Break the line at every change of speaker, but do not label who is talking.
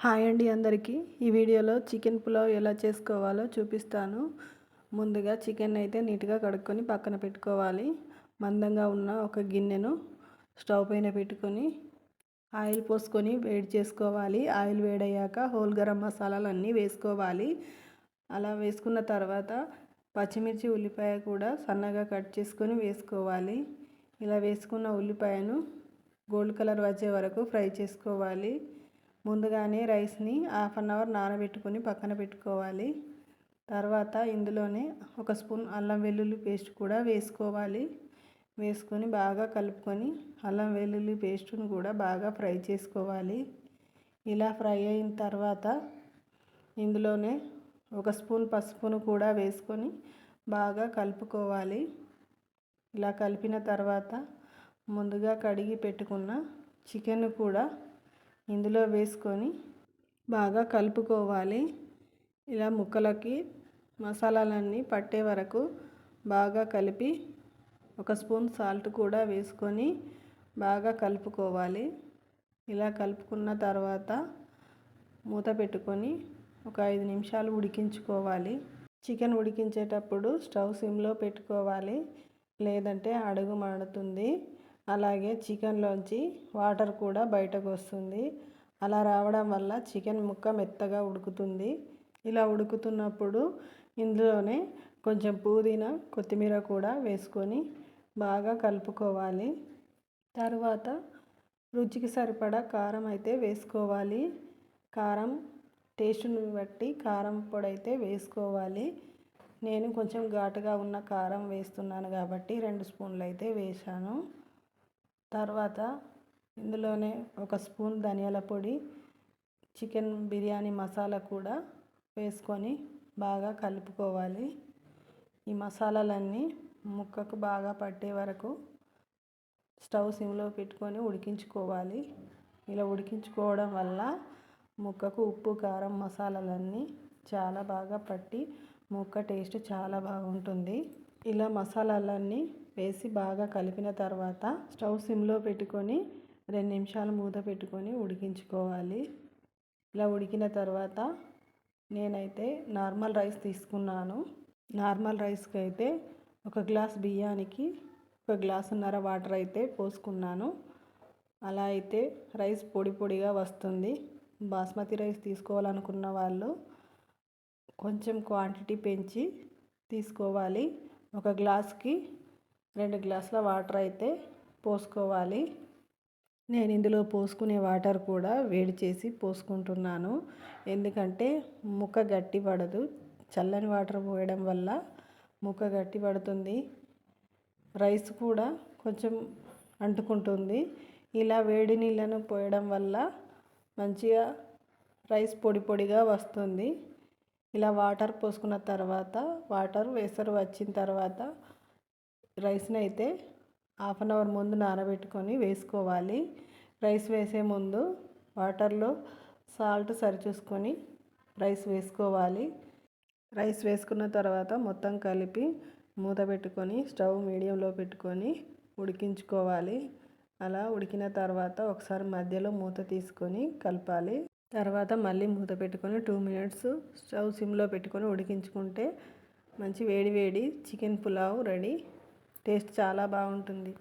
Hi అండి అందరికీ. ఈ వీడియోలో చికెన్ పులావ్ ఎలా చేసుకోవాలో చూపిస్తాను. ముందుగా చికెన్ అయితే నీట్గా కడుక్కొని పక్కన పెట్టుకోవాలి. మందంగా ఉన్న ఒక గిన్నెను స్టవ్ పైన పెట్టుకొని ఆయిల్ పోసుకొని వేడి చేసుకోవాలి. ఆయిల్ వేడయ్యాక హోల్ గరం మసాలాలన్నీ వేసుకోవాలి. అలా వేసుకున్న తర్వాత పచ్చిమిర్చి ఉల్లిపాయ కూడా సన్నగా కట్ చేసుకొని వేసుకోవాలి. ఇలా వేసుకున్న ఉల్లిపాయను గోల్డ్ కలర్ వచ్చే వరకు ఫ్రై చేసుకోవాలి. ముందుగానే రైస్ని హాఫ్ అన్ అవర్ నానబెట్టుకొని పక్కన పెట్టుకోవాలి. తర్వాత ఇందులోనే ఒక స్పూన్ అల్లం వెల్లుల్లి పేస్ట్ కూడా వేసుకోవాలి. వేసుకొని బాగా కలుపుకొని అల్లం వెల్లుల్లి పేస్ట్ను కూడా బాగా ఫ్రై చేసుకోవాలి. ఇలా ఫ్రై అయిన తర్వాత ఇందులోనే ఒక స్పూన్ పసుపును కూడా వేసుకొని బాగా కలుపుకోవాలి. ఇలా కలిపిన తర్వాత ముందుగా కడిగి పెట్టుకున్న చికెన్ కూడా ఇందులో వేసుకొని బాగా కలుపుకోవాలి. ఇలా ముక్కలకి మసాలాలన్నీ పట్టే వరకు బాగా కలిపి ఒక స్పూన్ సాల్ట్ కూడా వేసుకొని బాగా కలుపుకోవాలి. ఇలా కలుపుకున్న తర్వాత మూత పెట్టుకొని ఒక 5 నిమిషాలు ఉడికించుకోవాలి. చికెన్ ఉడికించేటప్పుడు స్టవ్ సిమ్లో పెట్టుకోవాలి, లేదంటే అడుగు మాడుతుంది. అలాగే చికెన్లోంచి వాటర్ కూడా బయటకు వస్తుంది. అలా రావడం వల్ల చికెన్ ముక్క మెత్తగా ఉడుకుతుంది. ఇలా ఉడుకుతున్నప్పుడు ఇందులోనే కొంచెం పుదీనా కొత్తిమీర కూడా వేసుకొని బాగా కలుపుకోవాలి. తర్వాత రుచికి సరిపడా కారం అయితే వేసుకోవాలి. కారం టేస్ట్ని బట్టి కారం పొడి అయితే వేసుకోవాలి. నేను కొంచెం ఘాటుగా ఉన్న కారం వేస్తున్నాను కాబట్టి 2 స్పూన్లు అయితే వేశాను. తర్వాత ఇందులోనే ఒక స్పూన్ ధనియాల పొడి, చికెన్ బిర్యానీ మసాలా కూడా వేసుకొని బాగా కలుపుకోవాలి. ఈ మసాలాలన్నీ ముక్కకు బాగా పట్టే వరకు స్టవ్ సిమ్లో పెట్టుకొని ఉడికించుకోవాలి. ఇలా ఉడికించుకోవడం వల్ల ముక్కకు ఉప్పు కారం మసాలాలన్నీ చాలా బాగా పట్టి ముక్క టేస్ట్ చాలా బాగుంటుంది. ఇలా మసాలాలన్నీ వేసి బాగా కలిపిన తర్వాత స్టవ్ సిమ్లో పెట్టుకొని 2 నిమిషాలు మూత పెట్టుకొని ఉడికించుకోవాలి. ఇలా ఉడికిన తర్వాత నేనైతే నార్మల్ రైస్ తీసుకున్నాను. నార్మల్ రైస్కి అయితే ఒక గ్లాస్ బియ్యానికి 1 గ్లాసున్నర వాటర్ అయితే పోసుకున్నాను. అలా అయితే రైస్ పొడి పొడిగా వస్తుంది. బాస్మతి రైస్ తీసుకోవాలనుకున్న వాళ్ళు కొంచెం క్వాంటిటీ పెంచి తీసుకోవాలి. ఒక గ్లాస్కి 2 గ్లాసుల వాటర్ అయితే పోసుకోవాలి. నేను ఇందులో పోసుకునే వాటర్ కూడా వేడి చేసి పోసుకుంటున్నాను. ఎందుకంటే ముక్క గట్టి పడదు. చల్లని వాటర్ పోయడం వల్ల ముక్క గట్టి పడుతుంది. రైస్ కూడా కొంచెం అంటుకుంటుంది. ఇలా వేడి నీళ్ళను పోయడం వల్ల మంచిగా రైస్ పొడి పొడిగా వస్తుంది. ఇలా వాటర్ పోసుకున్న తర్వాత వాటర్ వేసరు వచ్చిన తర్వాత రైస్ని అయితే హాఫ్ అన్ అవర్ ముందు నానబెట్టుకొని వేసుకోవాలి. రైస్ వేసే ముందు వాటర్లో సాల్ట్ సరిచూసుకొని రైస్ వేసుకోవాలి. రైస్ వేసుకున్న తర్వాత మొత్తం కలిపి మూత పెట్టుకొని స్టవ్ మీడియంలో పెట్టుకొని ఉడికించుకోవాలి. అలా ఉడికిన తర్వాత ఒకసారి మధ్యలో మూత తీసుకొని కలపాలి. తర్వాత మళ్ళీ మూత పెట్టుకొని 2 మినిట్స్ స్టవ్ సిమ్లో పెట్టుకొని ఉడికించుకుంటే మంచి వేడి వేడి చికెన్ పులావ్ రెడీ. టేస్ట్ చాలా బాగుంటుంది.